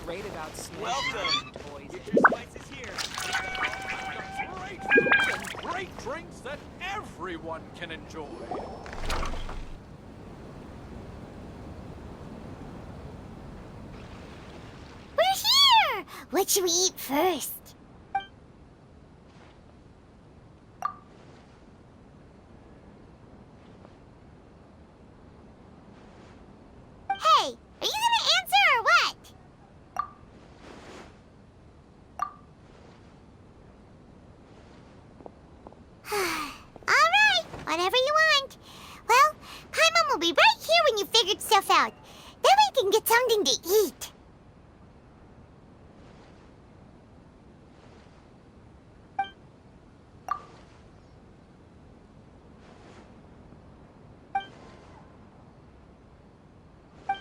great about snacks. Welcome. Toys. Get your spices here. Great food and great drinks that everyone can enjoy. We're here! What should we eat first? Hey, are you gonna answer or what? All right, whatever you want. Well, Paimon will be right here when you figured stuff out. Then we can get something to eat.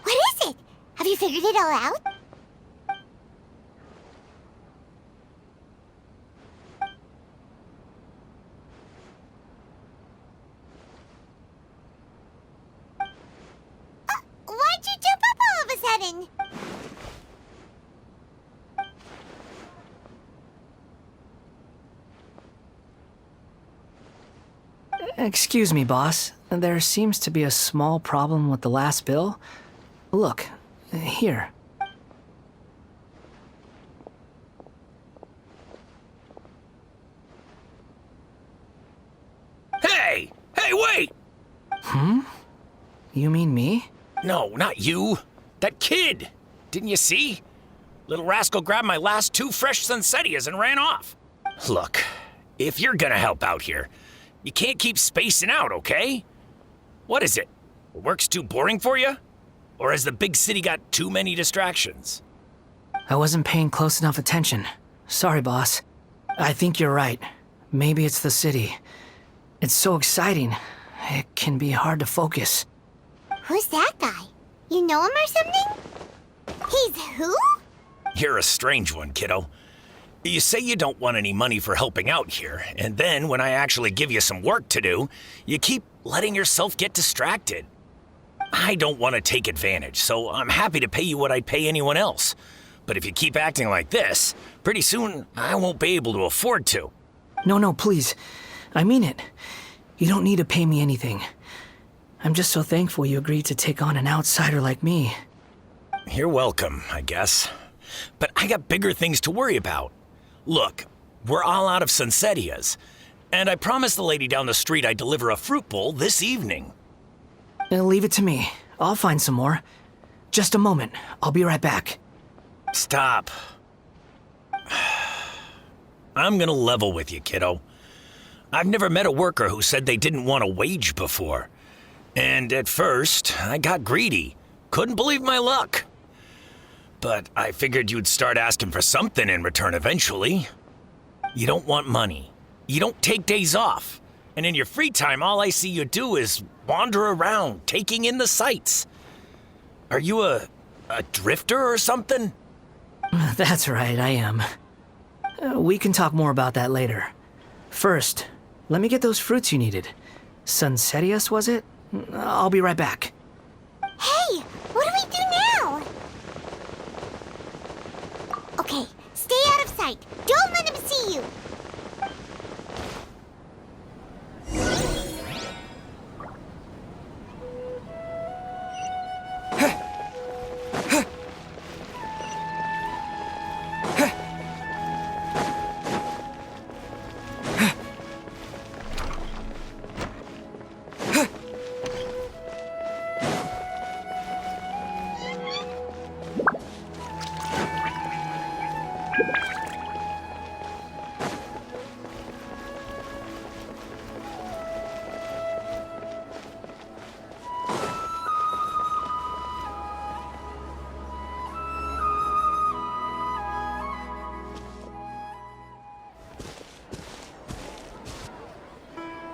What is it? Have you figured it all out? Why'd you jump up all of a sudden? Excuse me, boss. There seems to be a small problem with the last bill. Look, here. Hey! Hey, wait! You mean me? No, not you. That kid. Didn't you see? Little rascal grabbed my last 2 fresh Sunsettias and ran off. Look, if you're gonna help out here, you can't keep spacing out, okay? What is it? Work's too boring for you? Or has the big city got too many distractions? I wasn't paying close enough attention. Sorry, boss. I think you're right. Maybe it's the city. It's so exciting. It can be hard to focus. Who's that guy? You know him or something? He's who? You're a strange one, kiddo. You say you don't want any money for helping out here, and then when I actually give you some work to do, you keep letting yourself get distracted. I don't want to take advantage, so I'm happy to pay you what I'd pay anyone else. But if you keep acting like this, pretty soon I won't be able to afford to. No, please. I mean it. You don't need to pay me anything. I'm just so thankful you agreed to take on an outsider like me. You're welcome, I guess. But I got bigger things to worry about. Look, we're all out of Sunsettias, and I promised the lady down the street I'd deliver a fruit bowl this evening. Leave it to me. I'll find some more. Just a moment. I'll be right back. Stop. I'm gonna level with you, kiddo. I've never met a worker who said they didn't want a wage before. And at first, I got greedy. Couldn't believe my luck. But I figured you'd start asking for something in return eventually. You don't want money. You don't take days off. And in your free time, all I see you do is wander around, taking in the sights. Are you a drifter or something? That's right, I am. We can talk more about that later. First, let me get those fruits you needed. Sunsettias, was it? I'll be right back. Hey, what do we do now? Okay, stay out of sight. Don't let him see you.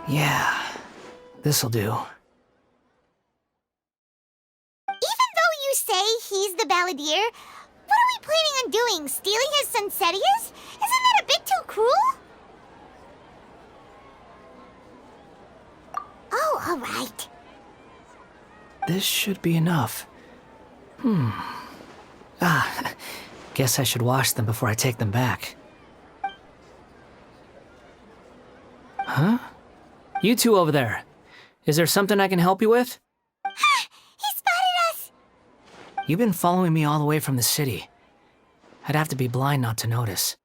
Yeah, this'll do. Even though you say he's the balladeer, what are we planning on doing? Stealing his Sunsettias? Isn't that a bit too cruel? Oh, all right. This should be enough. Guess I should wash them before I take them back. Huh? You two over there. Is there something I can help you with? He spotted us! You've been following me all the way from the city. I'd have to be blind not to notice.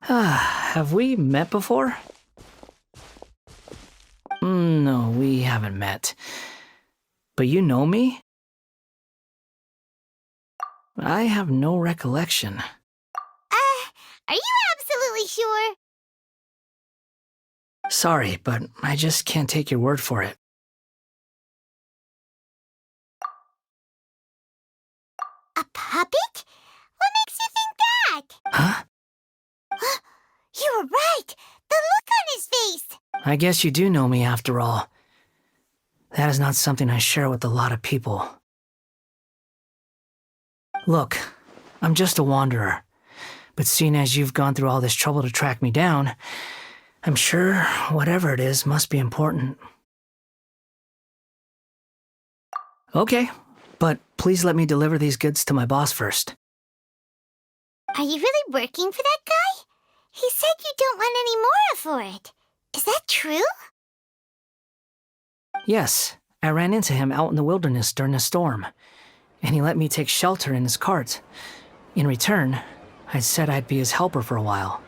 Have we met before? No, we haven't met. But you know me? I have no recollection. Are you absolutely sure? Sorry, but I just can't take your word for it. A puppet? What makes you think that? Huh? You were right! The look on his face! I guess you do know me after all. That is not something I share with a lot of people. Look, I'm just a wanderer. But seeing as you've gone through all this trouble to track me down, I'm sure whatever it is must be important. Okay, but please let me deliver these goods to my boss first. Are you really working for that guy? He said you don't want any more for it. Is that true? Yes, I ran into him out in the wilderness during a storm, and he let me take shelter in his cart. In return, I said I'd be his helper for a while.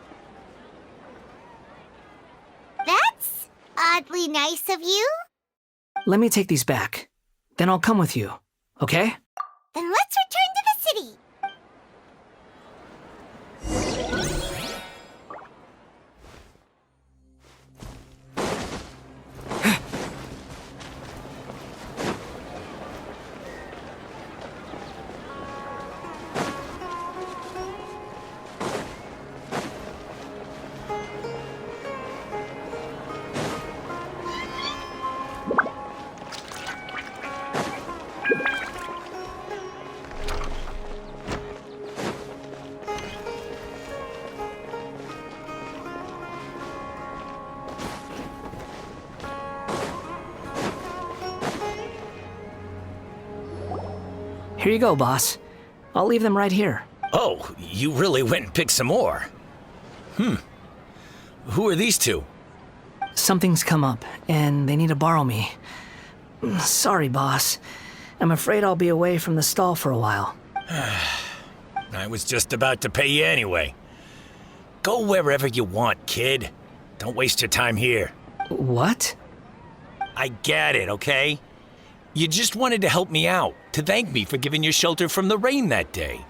That's oddly nice of you. Let me take these back. Then I'll come with you, okay? Then let's return to the city. Here you go, boss. I'll leave them right here. Oh, you really went and picked some more. Who are these two? Something's come up, and they need to borrow me. Sorry, boss. I'm afraid I'll be away from the stall for a while. I was just about to pay you anyway. Go wherever you want, kid. Don't waste your time here. What? I get it, okay? You just wanted to help me out, to thank me for giving you shelter from the rain that day.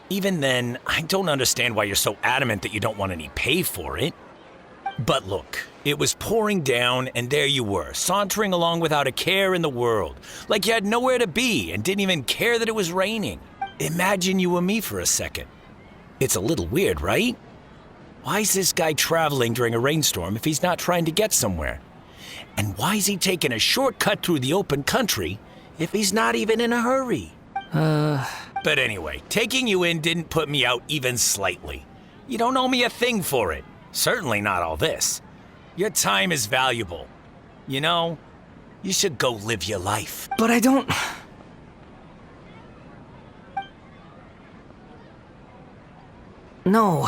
Even then, I don't understand why you're so adamant that you don't want any pay for it. But look, it was pouring down, and there you were, sauntering along without a care in the world, like you had nowhere to be and didn't even care that it was raining. Imagine you were me for a second. It's a little weird, right? Why is this guy traveling during a rainstorm if he's not trying to get somewhere? And why is he taking a shortcut through the open country if he's not even in a hurry? But anyway, taking you in didn't put me out even slightly. You don't owe me a thing for it. Certainly not all this. Your time is valuable. You know, you should go live your life. But I don't... No,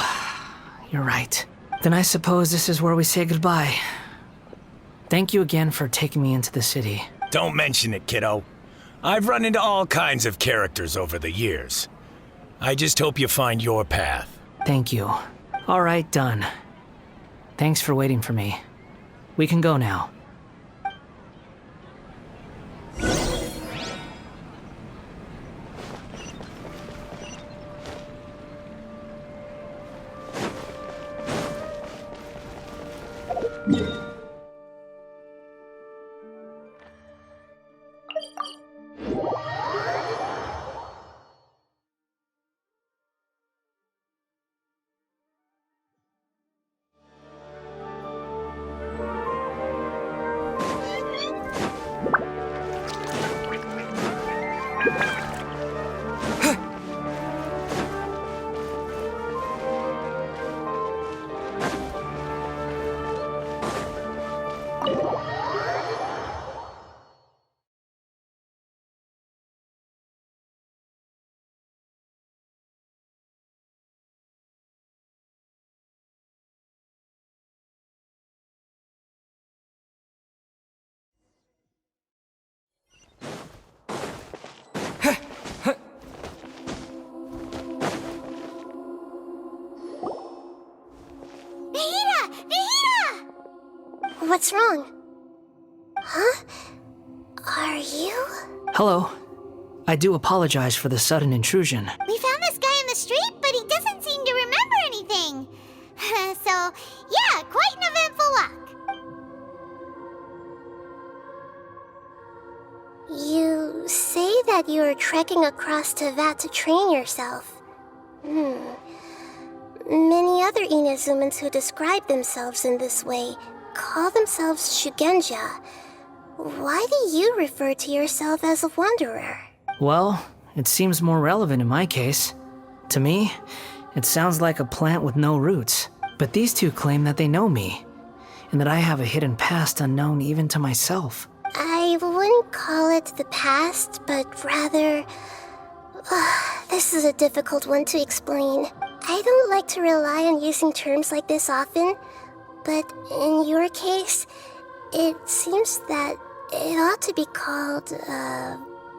you're right. Then I suppose this is where we say goodbye. Thank you again for taking me into the city. Don't mention it, kiddo. I've run into all kinds of characters over the years. I just hope you find your path. Thank you. All right, done. Thanks for waiting for me. We can go now. What's wrong? Huh? Are you? Hello. I do apologize for the sudden intrusion. We found this guy in the street, but he doesn't seem to remember anything. So, yeah, quite an eventful walk. You say that you are trekking across Tevat to train yourself. Many other Inazumans who describe themselves in this way call themselves Shugenja. Why do you refer to yourself as a wanderer? Well, it seems more relevant in my case. To me, it sounds like a plant with no roots. But these two claim that they know me, and that I have a hidden past unknown even to myself. I wouldn't call it the past, but rather... this is a difficult one to explain. I don't like to rely on using terms like this often, but in your case, it seems that it ought to be called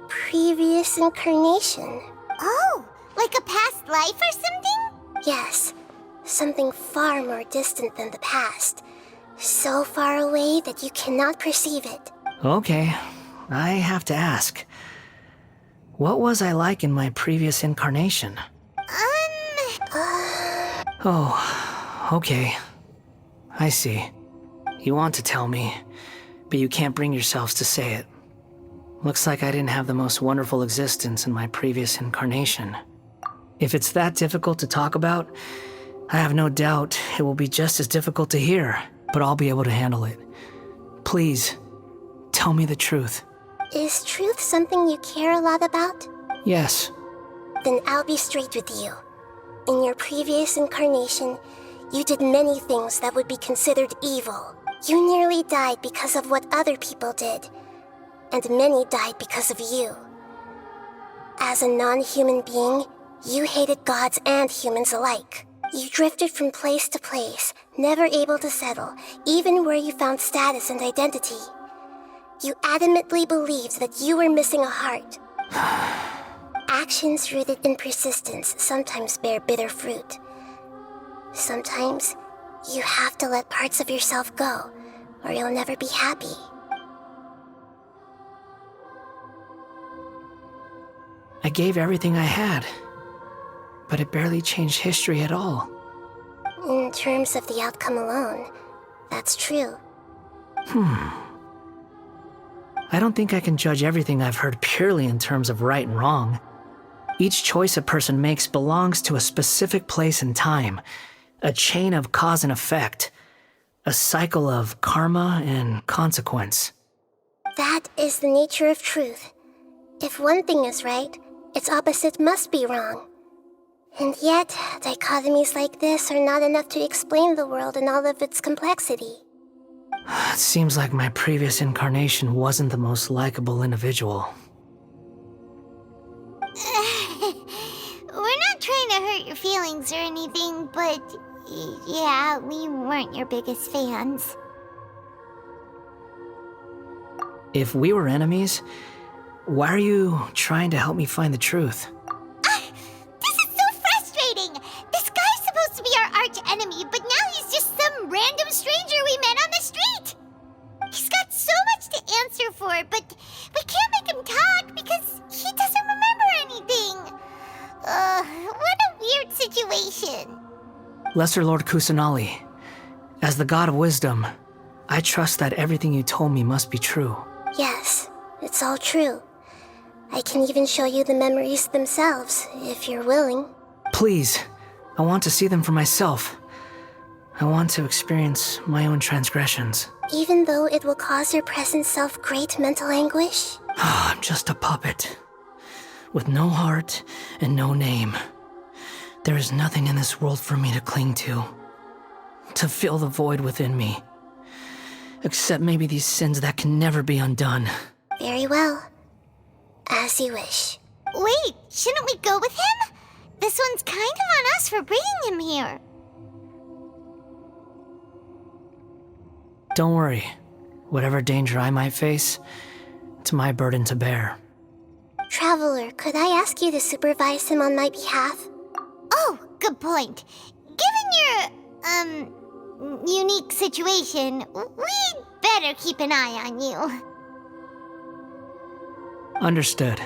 previous incarnation. Oh, like a past life or something? Yes, something far more distant than the past. So far away that you cannot perceive it. Okay, I have to ask. What was I like in my previous incarnation? Oh, okay. I see. You want to tell me, but you can't bring yourselves to say it. Looks like I didn't have the most wonderful existence in my previous incarnation. If it's that difficult to talk about, I have no doubt it will be just as difficult to hear, but I'll be able to handle it. Please, tell me the truth. Is truth something you care a lot about? Yes. Then I'll be straight with you. In your previous incarnation, you did many things that would be considered evil. You nearly died because of what other people did, and many died because of you. As a non-human being, you hated gods and humans alike. You drifted from place to place, never able to settle, even where you found status and identity. You adamantly believed that you were missing a heart. Actions rooted in persistence sometimes bear bitter fruit. Sometimes, you have to let parts of yourself go, or you'll never be happy. I gave everything I had, but it barely changed history at all. In terms of the outcome alone, that's true. I don't think I can judge everything I've heard purely in terms of right and wrong. Each choice a person makes belongs to a specific place and time, a chain of cause and effect, a cycle of karma and consequence. That is the nature of truth. If one thing is right, its opposite must be wrong. And yet, dichotomies like this are not enough to explain the world in all of its complexity. It seems like my previous incarnation wasn't the most likable individual. We're not trying to hurt your feelings or anything, but yeah, we weren't your biggest fans. If we were enemies, why are you trying to help me find the truth? This is so frustrating! This guy's supposed to be our arch enemy, but now he's just some random stranger we met on the street! He's got so much to answer for, but we can't make him talk because he doesn't remember anything. What a weird situation. Lesser Lord Kusanali, as the god of wisdom, I trust that everything you told me must be true. Yes, it's all true. I can even show you the memories themselves, if you're willing. Please, I want to see them for myself. I want to experience my own transgressions. Even though it will cause your present self great mental anguish? I'm just a puppet, with no heart and no name. There is nothing in this world for me to cling to fill the void within me. Except maybe these sins that can never be undone. Very well. As you wish. Wait, shouldn't we go with him? This one's kind of on us for bringing him here. Don't worry. Whatever danger I might face, it's my burden to bear. Traveler, could I ask you to supervise him on my behalf? Oh, good point. Given your, unique situation, we'd better keep an eye on you. Understood.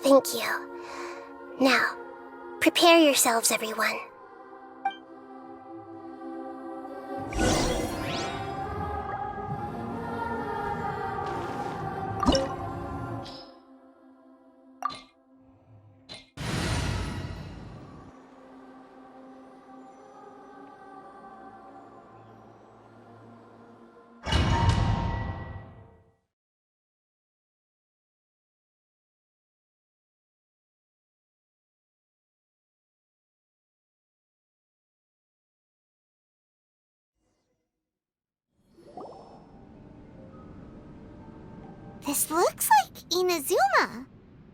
Thank you. Now, prepare yourselves, everyone. This looks like Inazuma.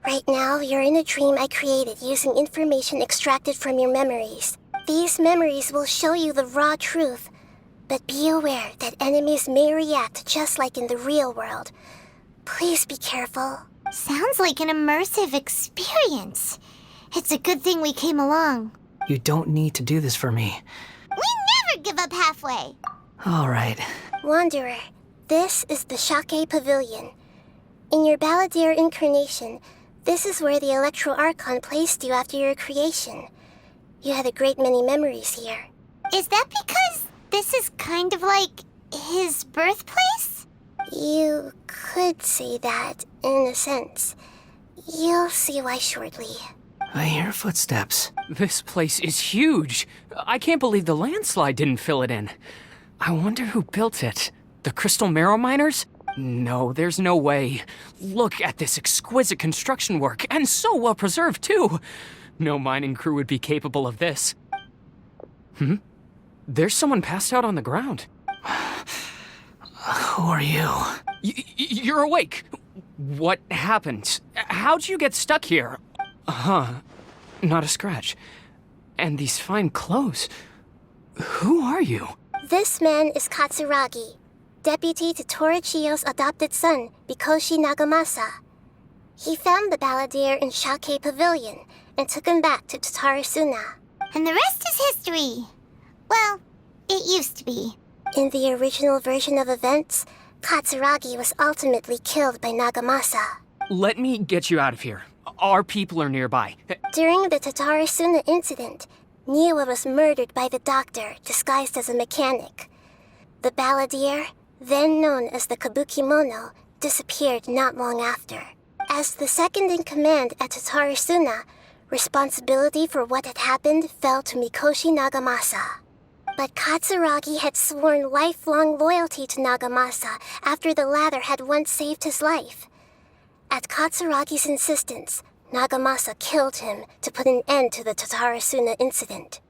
Right now, you're in a dream I created using information extracted from your memories. These memories will show you the raw truth, but be aware that enemies may react just like in the real world. Please be careful. Sounds like an immersive experience. It's a good thing we came along. You don't need to do this for me. We never give up halfway. All right. Wanderer, this is the Shake Pavilion. In your Balladeer incarnation, this is where the Electro Archon placed you after your creation. You had a great many memories here. Is that because this is kind of like his birthplace? You could say that, in a sense. You'll see why shortly. I hear footsteps. This place is huge. I can't believe the landslide didn't fill it in. I wonder who built it. The Crystal Marrow Miners? No, there's no way. Look at this exquisite construction work, and so well preserved, too. No mining crew would be capable of this. There's someone passed out on the ground. Who are you? You're awake. What happened? How'd you get stuck here? Not a scratch. And these fine clothes. Who are you? This man is Katsuragi, deputy to Torichiyo's adopted son, Mikoshi Nagamasa. He found the Balladeer in Shake Pavilion and took him back to Tatarasuna. And the rest is history. Well, it used to be. In the original version of events, Katsuragi was ultimately killed by Nagamasa. Let me get you out of here. Our people are nearby. During the Tatarasuna incident, Niwa was murdered by the doctor disguised as a mechanic. The Balladeer, then known as the Kabukimono, disappeared not long after. As the second in command at Tatarasuna, responsibility for what had happened fell to Mikoshi Nagamasa. But Katsuragi had sworn lifelong loyalty to Nagamasa after the latter had once saved his life. At Katsuragi's insistence, Nagamasa killed him to put an end to the Tatarasuna incident.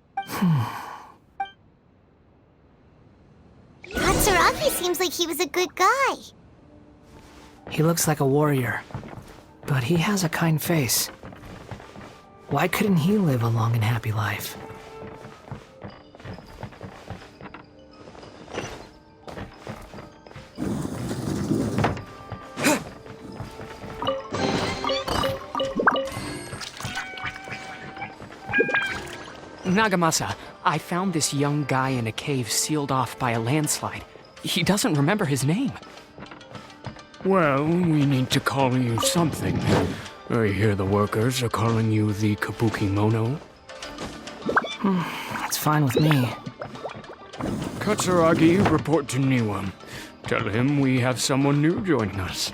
Katsuragi seems like he was a good guy. He looks like a warrior, but he has a kind face. Why couldn't he live a long and happy life? Nagamasa, I found this young guy in a cave sealed off by a landslide. He doesn't remember his name. Well, we need to call you something. I hear the workers are calling you the Kabukimono. It's fine with me. Katsuragi, report to Niwa. Tell him we have someone new joining us.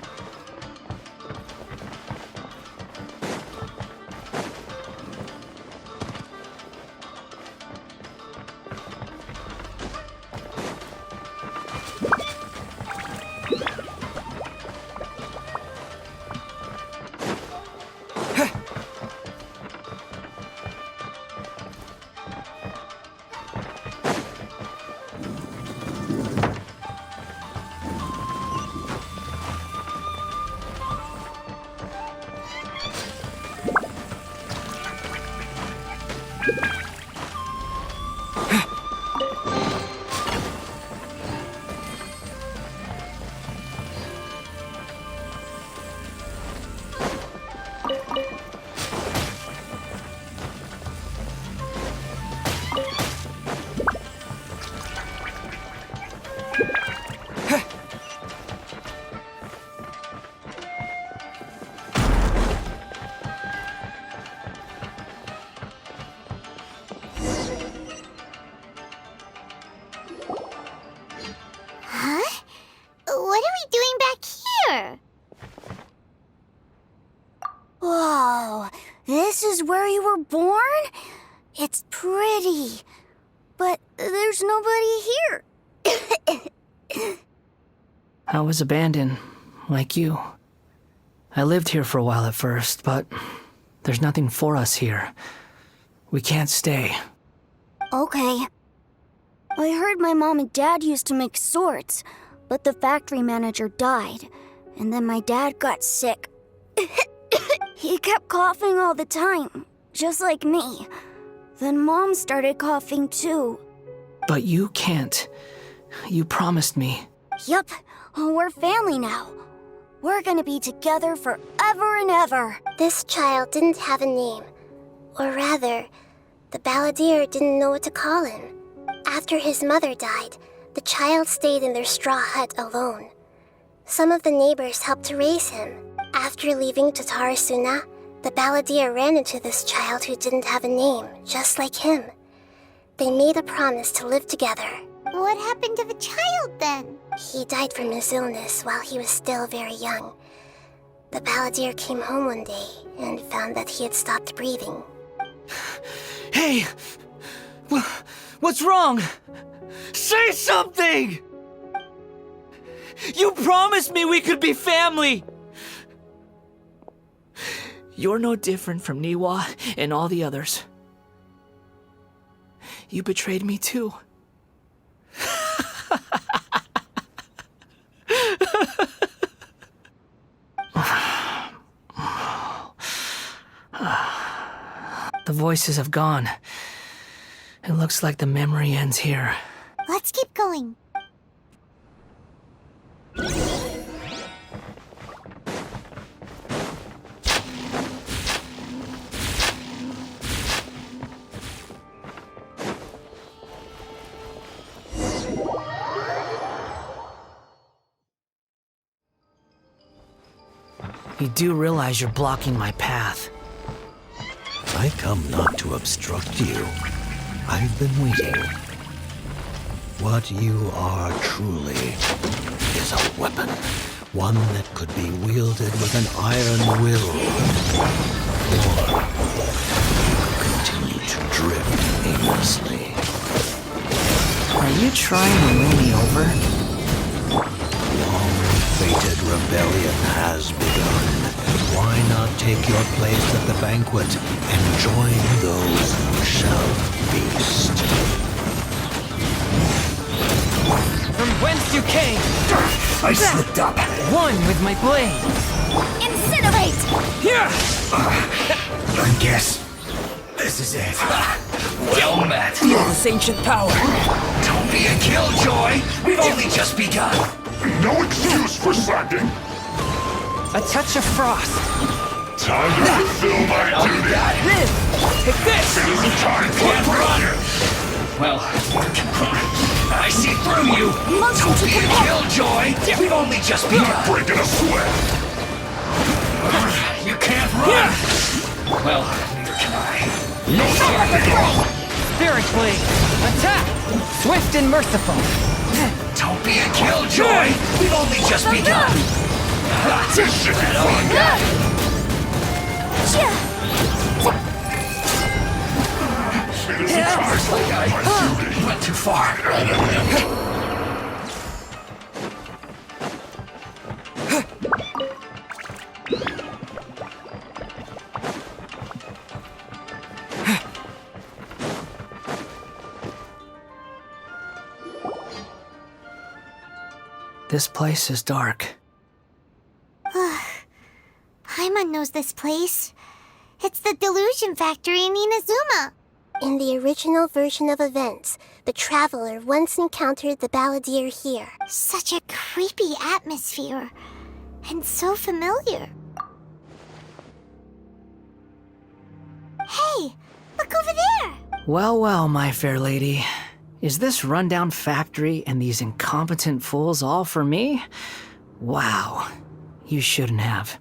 is where you were born? It's pretty. But there's nobody here. I was abandoned, like you. I lived here for a while at first, but there's nothing for us here. We can't stay. Okay. I heard my mom and dad used to make swords, but the factory manager died, and then my dad got sick. He kept coughing all the time, just like me. Then Mom started coughing too. But you can't. You promised me. Yup, we're family now. We're gonna be together forever and ever. This child didn't have a name. Or rather, the balladeer didn't know what to call him. After his mother died, the child stayed in their straw hut alone. Some of the neighbors helped to raise him. After leaving Tatarasuna, the balladeer ran into this child who didn't have a name, just like him. They made a promise to live together. What happened to the child then? He died from his illness while he was still very young. The balladeer came home one day and found that he had stopped breathing. Hey! What's wrong? Say something! You promised me we could be family! You're no different from Niwa and all the others. You betrayed me too. The voices have gone. It looks like the memory ends here. Let's keep going. You do realize you're blocking my path. I come not to obstruct you. I've been waiting. What you are truly is a weapon. One that could be wielded with an iron will. Or continue to drift aimlessly. Are you trying to win me over? Long-fated rebellion has begun. Why not take your place at the banquet and join those who shall feast? From whence you came! I slipped up. One with my blade! Incinerate! Here! I guess this is it. Well met. Feel this ancient power! Don't be a killjoy. We've only just begun. No excuse for slacking. A touch of frost! Time to fulfill my duty. This! Take this! It isn't time for Can't run. Well, I see through you. Motion Don't to be a compel. killjoy. We've only just begun. Not breaking a sweat. You can't run. Well, neither can I. No slacking. Spirit blade! Attack! Swift and merciful! Don't be a killjoy. We've only just begun. This should be fun. It isn't time for my duty. Went too far. This place is dark. Paimon knows this place. It's the Delusion Factory in Inazuma. In the original version of events, the traveler once encountered the balladeer here. Such a creepy atmosphere. And so familiar. Hey, look over there! Well, well, my fair lady. Is this rundown factory and these incompetent fools all for me? Wow. You shouldn't have.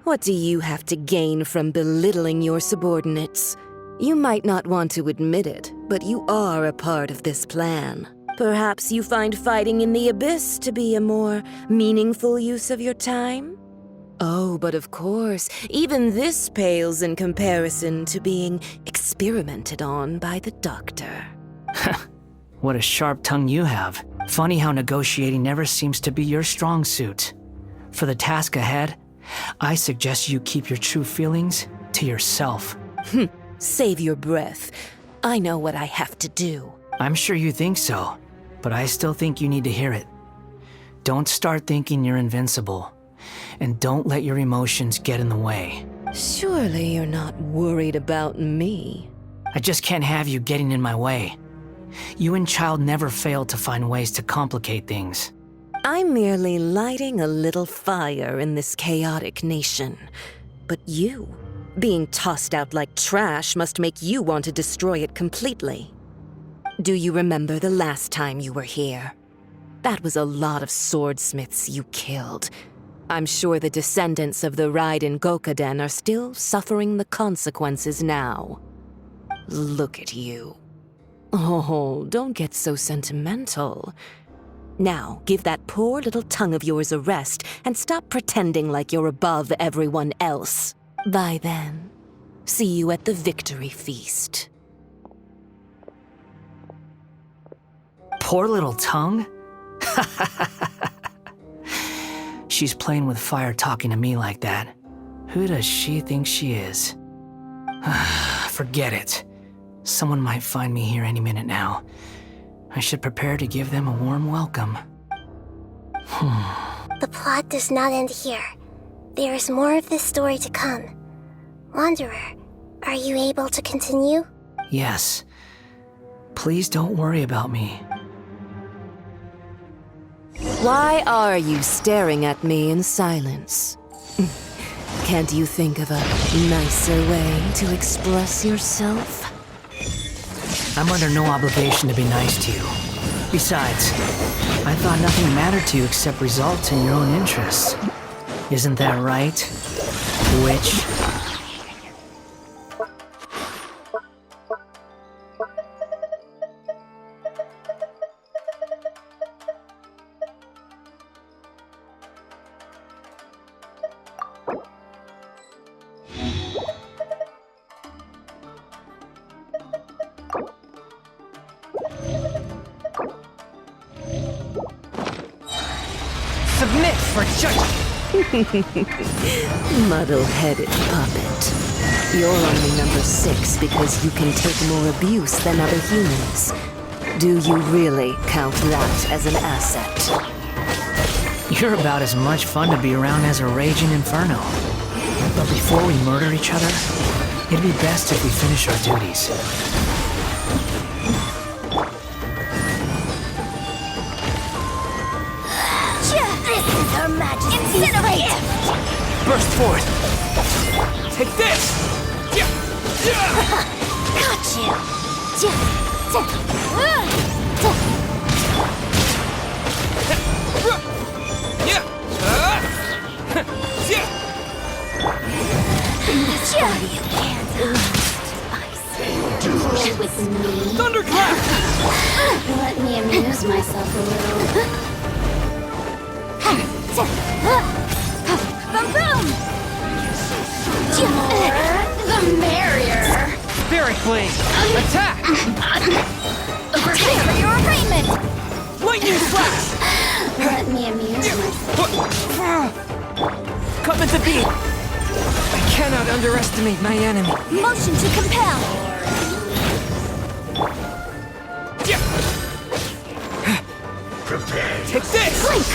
What do you have to gain from belittling your subordinates? You might not want to admit it, but you are a part of this plan. Perhaps you find fighting in the abyss to be a more meaningful use of your time? Oh, but of course, even this pales in comparison to being experimented on by the doctor. What a sharp tongue you have. Funny how negotiating never seems to be your strong suit. For the task ahead, I suggest you keep your true feelings to yourself. Save your breath. I know what I have to do. I'm sure you think so, but I still think you need to hear it. Don't start thinking you're invincible, and don't let your emotions get in the way. Surely you're not worried about me. I just can't have you getting in my way. You and Child never fail to find ways to complicate things. I'm merely lighting a little fire in this chaotic nation. But you, being tossed out like trash, must make you want to destroy it completely. Do you remember the last time you were here? That was a lot of swordsmiths you killed. I'm sure the descendants of the Raiden Gokaden are still suffering the consequences now. Look at you. Oh, don't get so sentimental. Now, give that poor little tongue of yours a rest and stop pretending like you're above everyone else. Bye then. See you at the victory feast. Poor little tongue? She's playing with fire talking to me like that. Who does she think she is? Forget it. Someone might find me here any minute now. I should prepare to give them a warm welcome. The plot does not end here. There is more of this story to come. Wanderer, are you able to continue? Yes. Please don't worry about me. Why are you staring at me in silence? Can't you think of a nicer way to express yourself? I'm under no obligation to be nice to you. Besides, I thought nothing mattered to you except results in your own interests. Isn't that right, witch? Submit for judgment! Muddle-headed puppet. You're only number 6 because you can take more abuse than other humans. Do you really count that as an asset? You're about as much fun to be around as a raging inferno. But before we murder each other, it'd be best if we finish our duties. This is Her Majesty's gift! Burst forth! Take this! Got you! You can't play with me. Thunderclap! Let me amuse myself a little. Boom! The merrier. Spirit Blade! Attack! Prepare for your arraignment. Lightning Flash! Let me amuse myself. Come at the beat! I cannot underestimate my enemy. Motion to compel. Take this! Blink.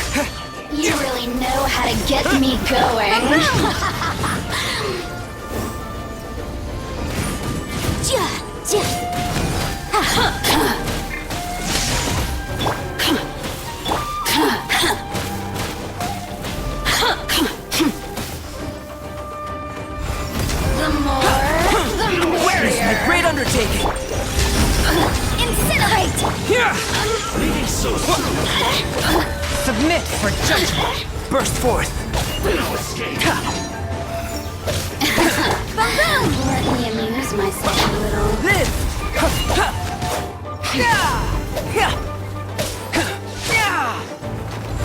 You really know how to get me going. Where is my great undertaking? Incinerate! Here! Submit for judgment! Burst forth! Boom! Let me amuse myself a little. Live!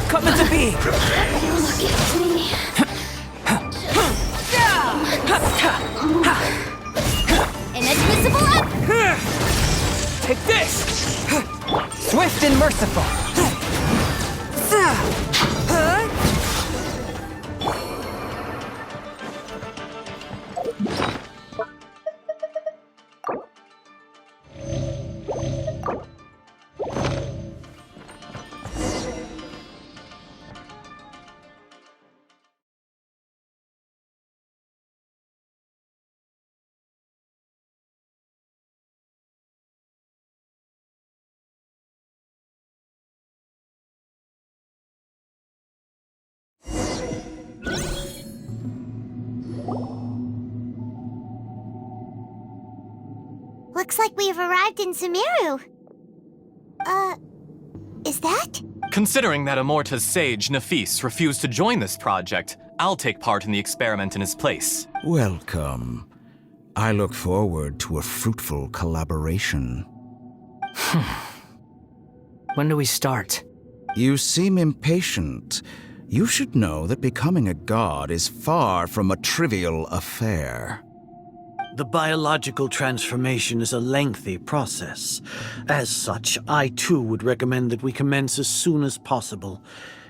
Come into being! Look at me. Inadmissible up! Take this! Swift and merciful! Looks like we've arrived in Sumeru. Is that? Considering that Amorta's sage, Nafis, refused to join this project, I'll take part in the experiment in his place. Welcome. I look forward to a fruitful collaboration. When do we start? You seem impatient. You should know that becoming a god is far from a trivial affair. The biological transformation is a lengthy process. As such, I too would recommend that we commence as soon as possible.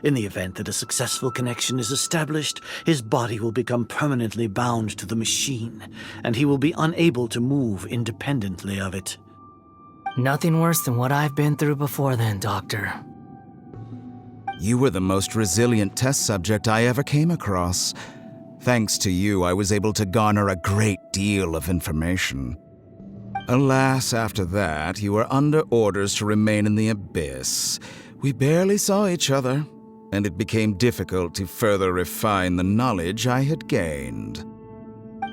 In the event that a successful connection is established, his body will become permanently bound to the machine, and he will be unable to move independently of it. Nothing worse than what I've been through before then, Doctor. You were the most resilient test subject I ever came across. Thanks to you, I was able to garner a great deal of information. Alas, after that, you were under orders to remain in the abyss. We barely saw each other, and it became difficult to further refine the knowledge I had gained.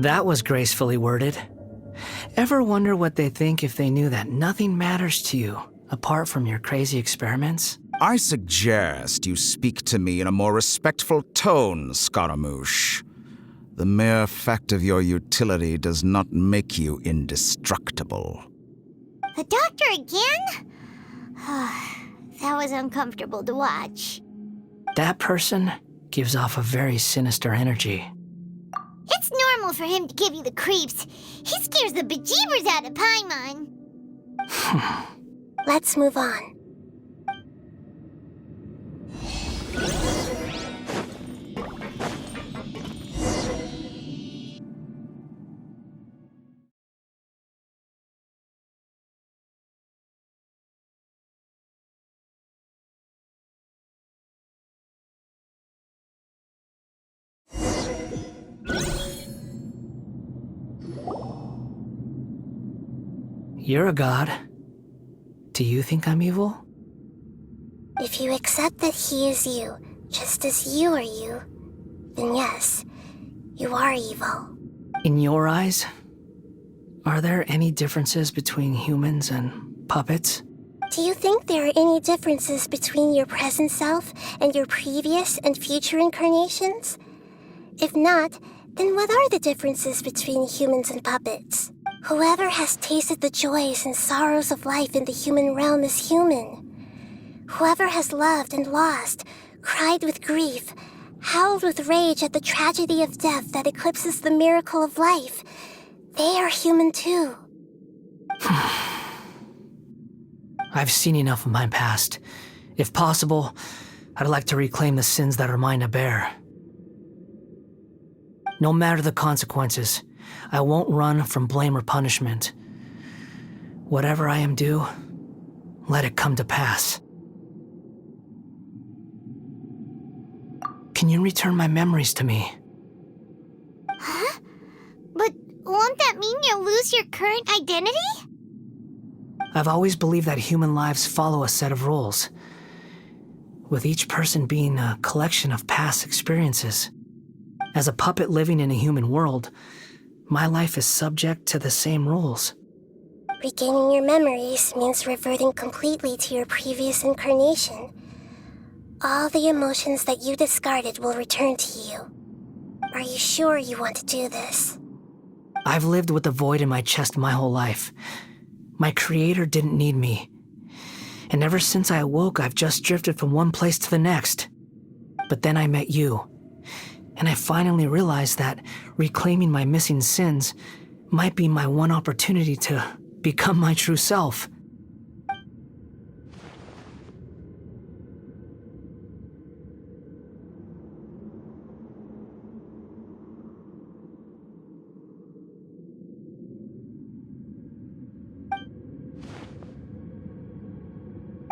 That was gracefully worded. Ever wonder what they think if they knew that nothing matters to you, apart from your crazy experiments? I suggest you speak to me in a more respectful tone, Scaramouche. The mere fact of your utility does not make you indestructible. The doctor again? That was uncomfortable to watch. That person gives off a very sinister energy. It's normal for him to give you the creeps. He scares the bejeebers out of Paimon. Let's move on. You're a god. Do you think I'm evil? If you accept that he is you, just as you are you, then yes, you are evil. In your eyes, are there any differences between humans and puppets? Do you think there are any differences between your present self and your previous and future incarnations? If not, then what are the differences between humans and puppets? Whoever has tasted the joys and sorrows of life in the human realm is human. Whoever has loved and lost, cried with grief, howled with rage at the tragedy of death that eclipses the miracle of life, they are human too. I've seen enough of my past. If possible, I'd like to reclaim the sins that are mine to bear. No matter the consequences, I won't run from blame or punishment. Whatever I am due, let it come to pass. Can you return my memories to me? Huh? But won't that mean you'll lose your current identity? I've always believed that human lives follow a set of rules, with each person being a collection of past experiences. As a puppet living in a human world, my life is subject to the same rules. Regaining your memories means reverting completely to your previous incarnation. All the emotions that you discarded will return to you. Are you sure you want to do this? I've lived with a void in my chest my whole life. My creator didn't need me. And ever since I awoke, I've just drifted from one place to the next. But then I met you. And I finally realized that reclaiming my missing sins might be my one opportunity to become my true self.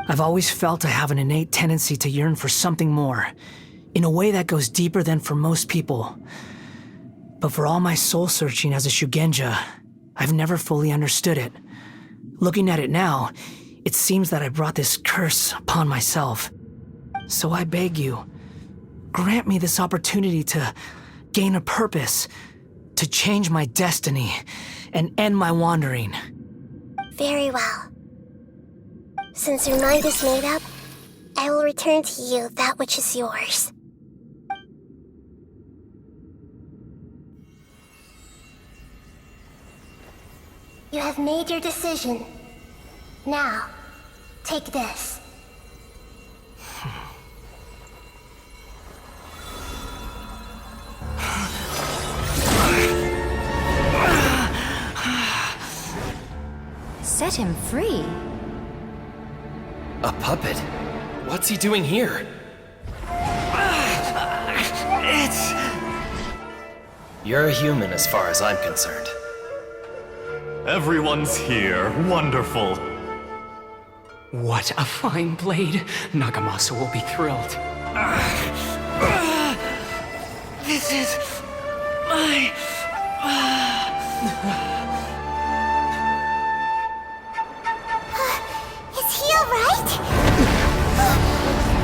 I've always felt I have an innate tendency to yearn for something more, in a way that goes deeper than for most people. But for all my soul-searching as a Shugenja, I've never fully understood it. Looking at it now, it seems that I brought this curse upon myself. So I beg you, grant me this opportunity to gain a purpose, to change my destiny, and end my wandering. Very well. Since your mind is made up, I will return to you that which is yours. You have made your decision. Now, take this. Set him free? A puppet? What's he doing here? You're a human as far as I'm concerned. Everyone's here. Wonderful. What a fine blade. Nagamasa will be thrilled. This is my... Is he alright?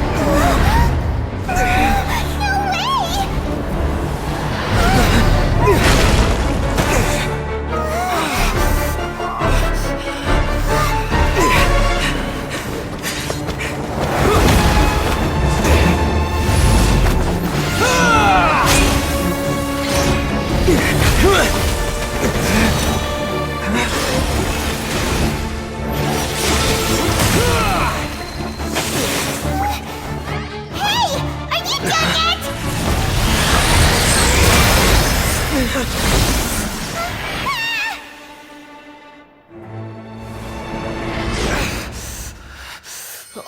No way!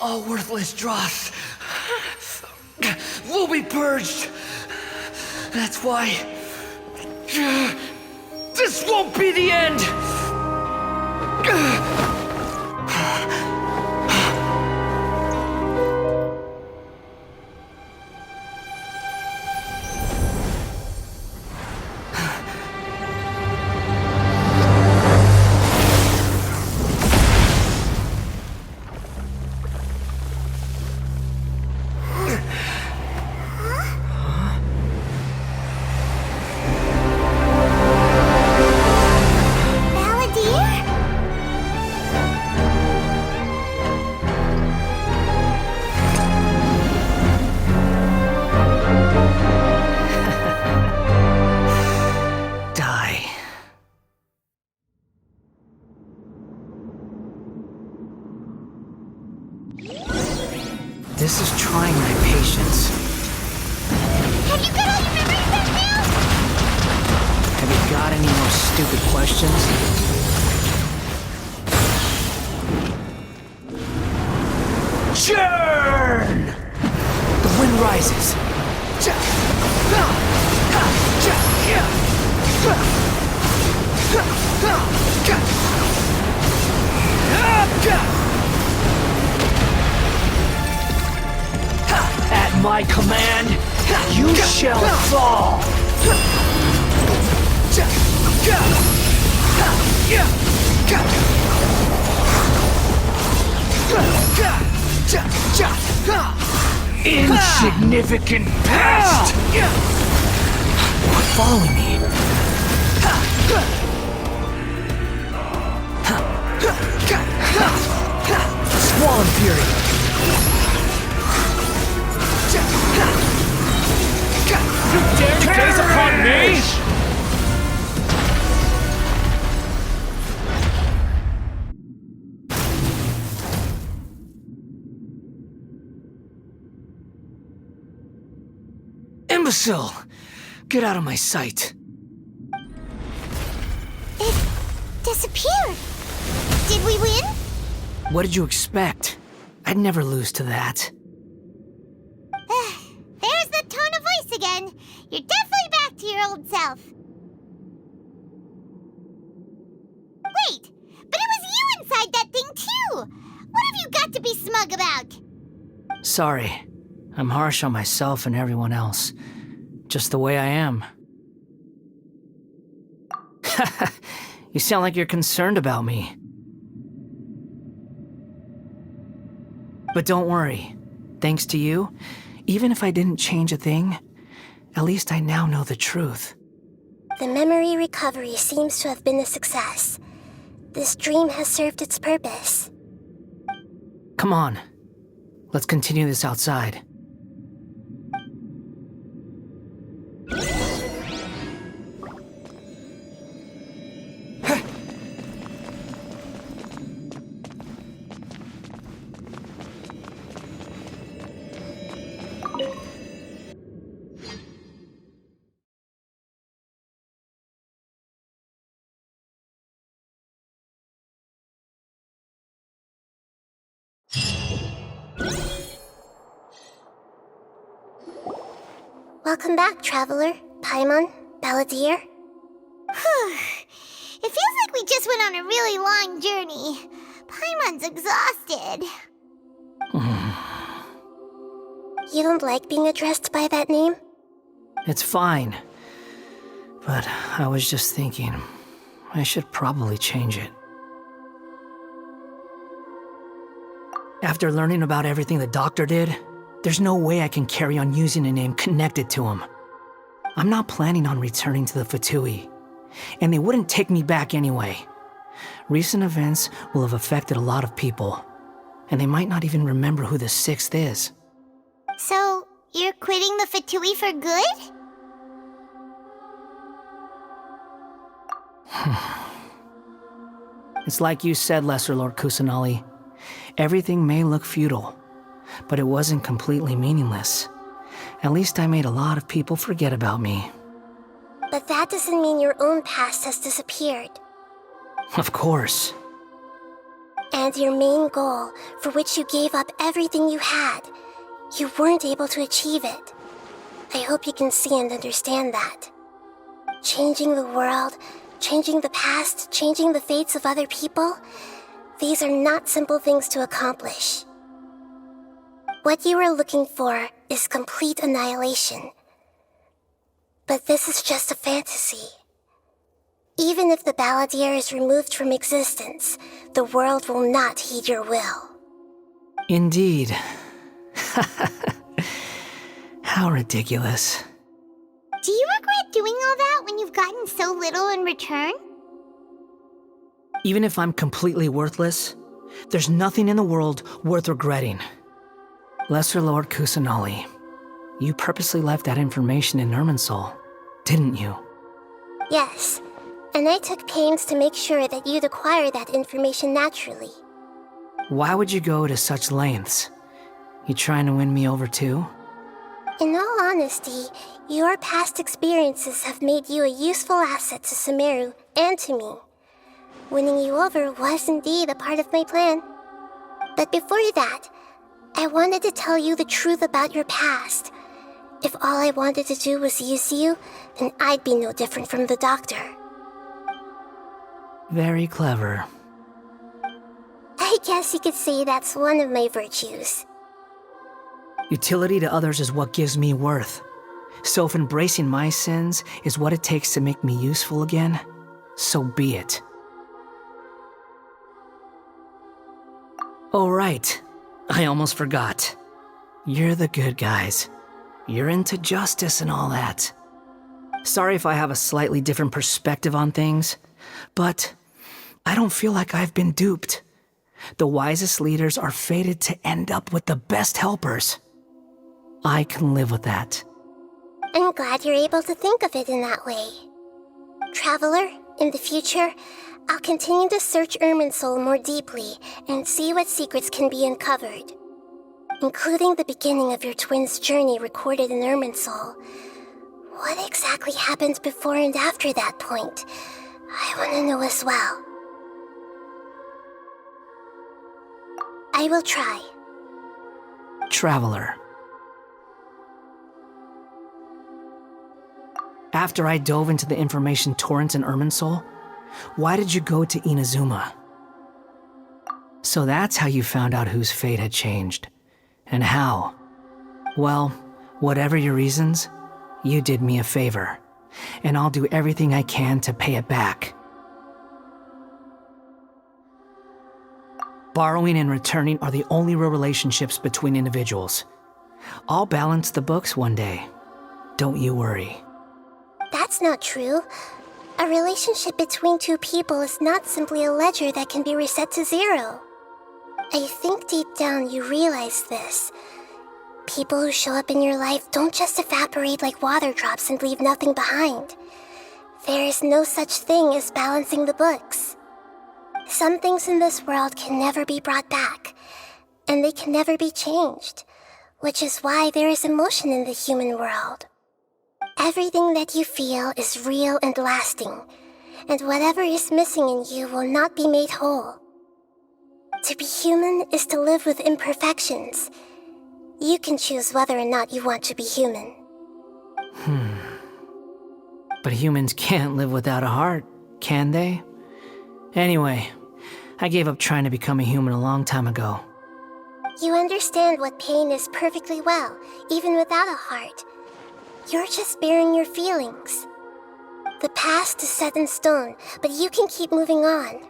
All worthless dross will be purged. That's why this won't be the end. This is trying my patience. Have you got all your memories back now? Have you got any more stupid questions? Churn! The wind rises. At my command, you shall fall! Insignificant past! Quit following me. Swollen fury. You dare to gaze upon me? Imbecile! Get out of my sight. It disappeared. Did we win? What did you expect? I'd never lose to that. There's the tone of voice again. You're definitely back to your old self. Wait, but it was you inside that thing too! What have you got to be smug about? Sorry. I'm harsh on myself and everyone else. Just the way I am. You sound like you're concerned about me. But don't worry. Thanks to you, even if I didn't change a thing, at least I now know the truth. The memory recovery seems to have been a success. This dream has served its purpose. Come on. Let's continue this outside. Welcome back, Traveler, Paimon, Balladeer. It feels like we just went on a really long journey. Paimon's exhausted. You don't like being addressed by that name? It's fine. But I was just thinking, I should probably change it. After learning about everything the doctor did, there's no way I can carry on using a name connected to him. I'm not planning on returning to the Fatui, and they wouldn't take me back anyway. Recent events will have affected a lot of people, and they might not even remember who the Sixth is. So, you're quitting the Fatui for good? It's like you said, Lesser Lord Kusanali. Everything may look futile, but it wasn't completely meaningless. At least I made a lot of people forget about me. But that doesn't mean your own past has disappeared. Of course. And your main goal, for which you gave up everything you had, you weren't able to achieve it. I hope you can see and understand that. Changing the world, changing the past, changing the fates of other people, these are not simple things to accomplish. What you are looking for is complete annihilation. But this is just a fantasy. Even if the Balladeer is removed from existence, the world will not heed your will. Indeed. How ridiculous. Do you regret doing all that when you've gotten so little in return? Even if I'm completely worthless, there's nothing in the world worth regretting. Lesser Lord Kusanali, you purposely left that information in Irminsul, didn't you? Yes, and I took pains to make sure that you'd acquire that information naturally. Why would you go to such lengths? You trying to win me over too? In all honesty, your past experiences have made you a useful asset to Sumeru and to me. Winning you over was indeed a part of my plan. But before that, I wanted to tell you the truth about your past. If all I wanted to do was use you, then I'd be no different from the doctor. Very clever. I guess you could say that's one of my virtues. Utility to others is what gives me worth. So if embracing my sins is what it takes to make me useful again, so be it. Oh right, I almost forgot. You're the good guys. You're into justice and all that. Sorry if I have a slightly different perspective on things, but I don't feel like I've been duped. The wisest leaders are fated to end up with the best helpers. I can live with that. I'm glad you're able to think of it in that way. Traveler, in the future, I'll continue to search Irminsul more deeply and see what secrets can be uncovered, including the beginning of your twins' journey recorded in Irminsul. What exactly happened before and after that point? I want to know as well. I will try. Traveler. After I dove into the information torrent in Irminsul, why did you go to Inazuma? So that's how you found out whose fate had changed. And how? Well, whatever your reasons, you did me a favor, and I'll do everything I can to pay it back. Borrowing and returning are the only real relationships between individuals. I'll balance the books one day. Don't you worry. That's not true. A relationship between two people is not simply a ledger that can be reset to zero. I think deep down you realize this. People who show up in your life don't just evaporate like water drops and leave nothing behind. There is no such thing as balancing the books. Some things in this world can never be brought back, and they can never be changed, which is why there is emotion in the human world. Everything that you feel is real and lasting, and whatever is missing in you will not be made whole. To be human is to live with imperfections. You can choose whether or not you want to be human. But humans can't live without a heart, can they? Anyway, I gave up trying to become a human a long time ago. You understand what pain is perfectly well, even without a heart. You're just bearing your feelings. The past is set in stone, but you can keep moving on.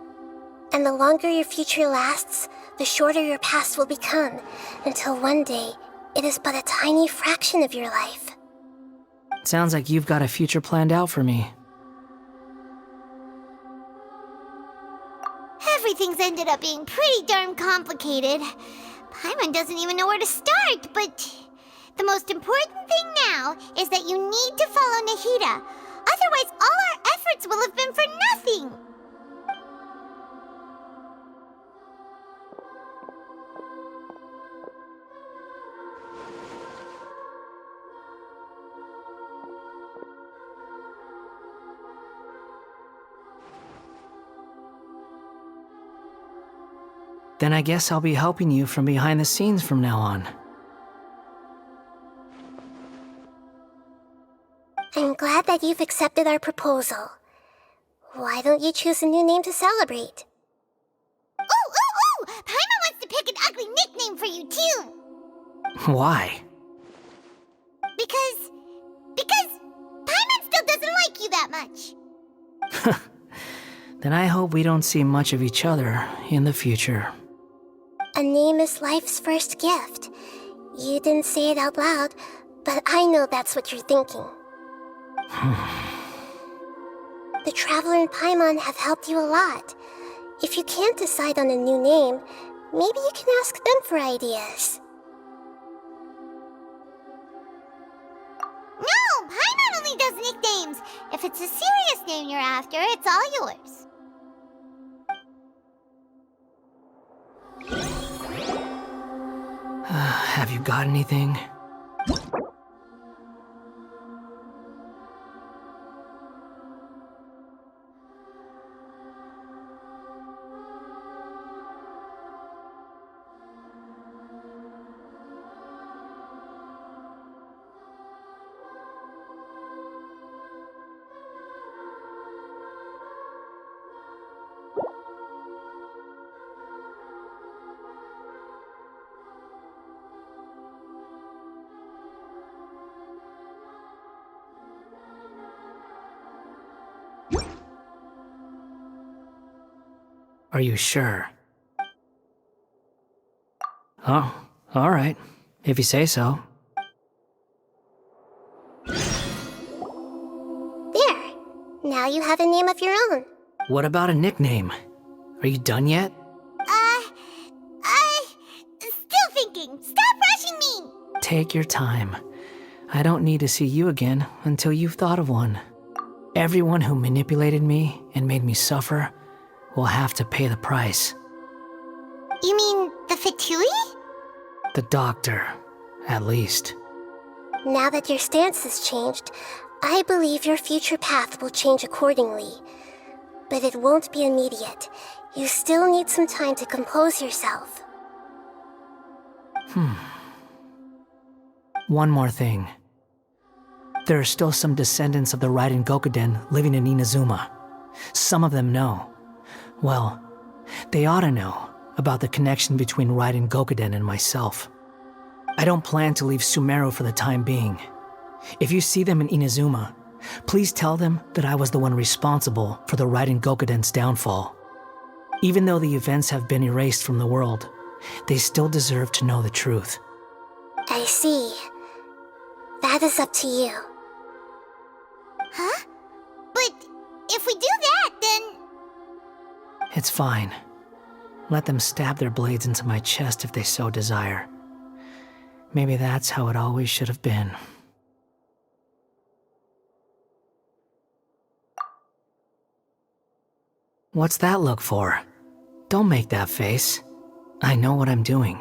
And the longer your future lasts, the shorter your past will become, until one day, it is but a tiny fraction of your life. Sounds like you've got a future planned out for me. Everything's ended up being pretty darn complicated. Paimon doesn't even know where to start, but the most important thing now is that you need to follow Nahida. Otherwise, all our efforts will have been for nothing. Then I guess I'll be helping you from behind the scenes from now on. I'm glad that you've accepted our proposal. Why don't you choose a new name to celebrate? Ooh! Paimon wants to pick an ugly nickname for you, too. Why? Because Paimon still doesn't like you that much. Then I hope we don't see much of each other in the future. A name is life's first gift. You didn't say it out loud, but I know that's what you're thinking. The Traveler and Paimon have helped you a lot. If you can't decide on a new name, maybe you can ask them for ideas. No, Paimon only does nicknames. If it's a serious name you're after, it's all yours. Have you got anything? Are you sure? Oh, all right. If you say so. There. Now you have a name of your own. What about a nickname? Are you done yet? Still thinking. Stop rushing me! Take your time. I don't need to see you again until you've thought of one. Everyone who manipulated me and made me suffer will have to pay the price. You mean the Fatui? The doctor, at least. Now that your stance has changed, I believe your future path will change accordingly, but it won't be immediate. You still need some time to compose yourself. One more thing. There are still some descendants of the Raiden Gokuden living in Inazuma. Some of them know. Well, they ought to know about the connection between Raiden Gokuden and myself. I don't plan to leave Sumeru for the time being. If you see them in Inazuma, please tell them that I was the one responsible for the Raiden Gokuden's downfall. Even though the events have been erased from the world, they still deserve to know the truth. I see. That is up to you. Huh? But if we do that, then... It's fine. Let them stab their blades into my chest if they so desire. Maybe that's how it always should have been. What's that look for? Don't make that face. I know what I'm doing.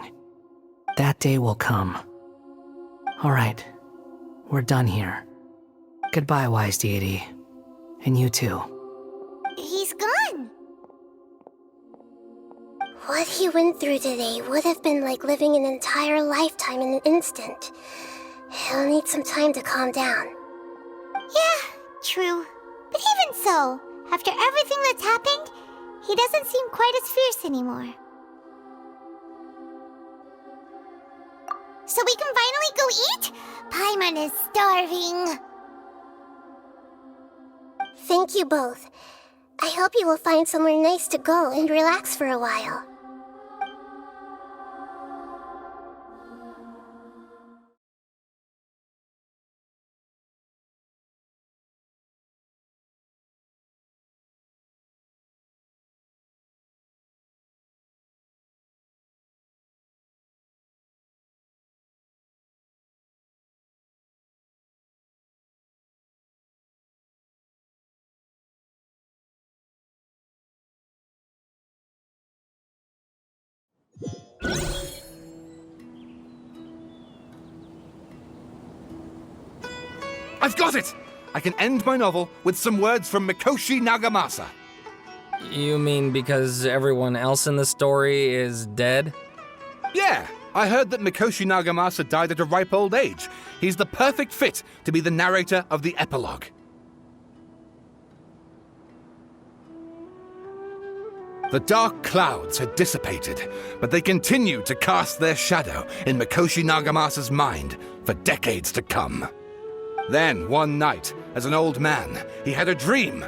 That day will come. All right, we're done here. Goodbye, wise deity. And you too. He's gone. What he went through today would have been like living an entire lifetime in an instant. He'll need some time to calm down. Yeah, true. But even so, after everything that's happened, he doesn't seem quite as fierce anymore. So we can finally go eat? Paimon is starving. Thank you both. I hope you will find somewhere nice to go and relax for a while. I've got it! I can end my novel with some words from Mikoshi Nagamasa. You mean because everyone else in the story is dead? Yeah, I heard that Mikoshi Nagamasa died at a ripe old age. He's the perfect fit to be the narrator of the epilogue. The dark clouds had dissipated, but they continued to cast their shadow in Mikoshi Nagamasa's mind for decades to come. Then, one night, as an old man, he had a dream.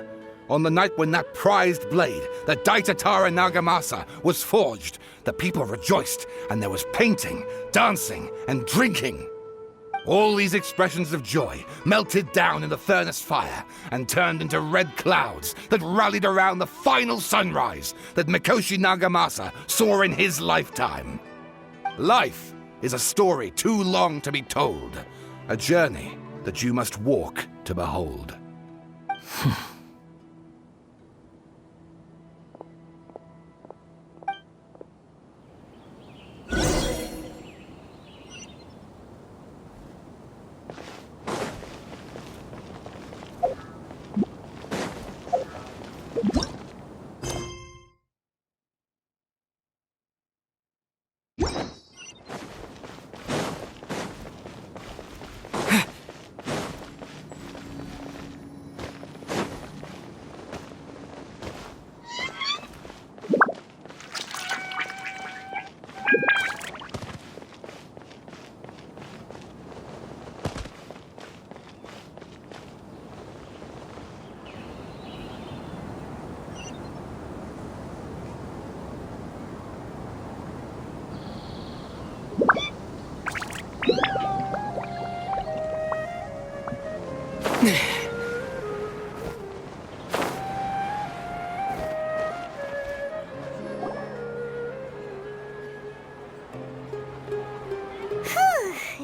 On the night when that prized blade, the Daitatara Nagamasa, was forged, the people rejoiced, and there was painting, dancing, and drinking. All these expressions of joy melted down in the furnace fire and turned into red clouds that rallied around the final sunrise that Mikoshi Nagamasa saw in his lifetime. Life is a story too long to be told, a journey that you must walk to behold.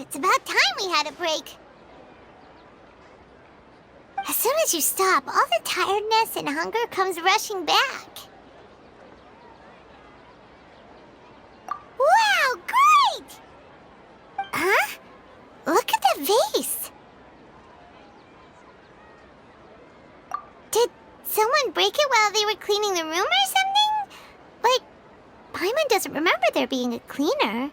It's about time we had a break. As soon as you stop, all the tiredness and hunger comes rushing back. Wow, great! Huh? Look at the vase. break it while they were cleaning the room or something? But Paimon doesn't remember there being a cleaner.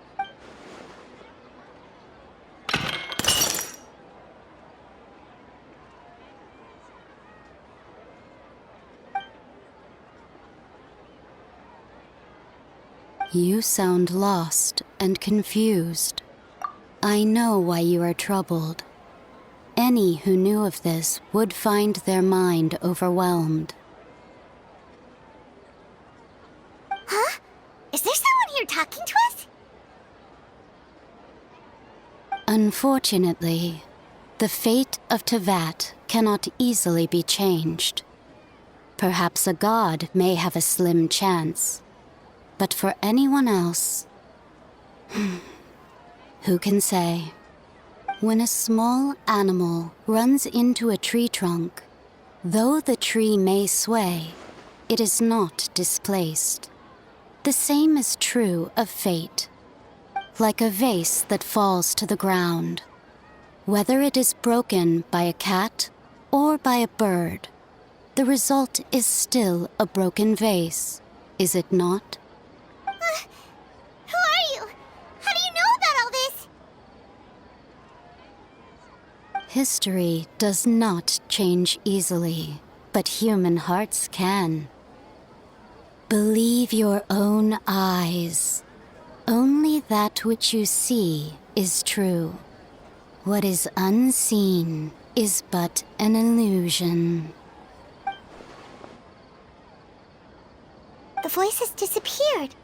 You sound lost and confused. I know why you are troubled. Any who knew of this would find their mind overwhelmed. Huh? Is there someone here talking to us? Unfortunately, the fate of Tevat cannot easily be changed. Perhaps a god may have a slim chance, but for anyone else, who can say? When a small animal runs into a tree trunk, though the tree may sway, it is not displaced. The same is true of fate. Like a vase that falls to the ground. Whether it is broken by a cat or by a bird, the result is still a broken vase, is it not? Who are you? How do you know about all this? History does not change easily, but human hearts can. Believe your own eyes. Only that which you see is true. What is unseen is but an illusion. The voice has disappeared.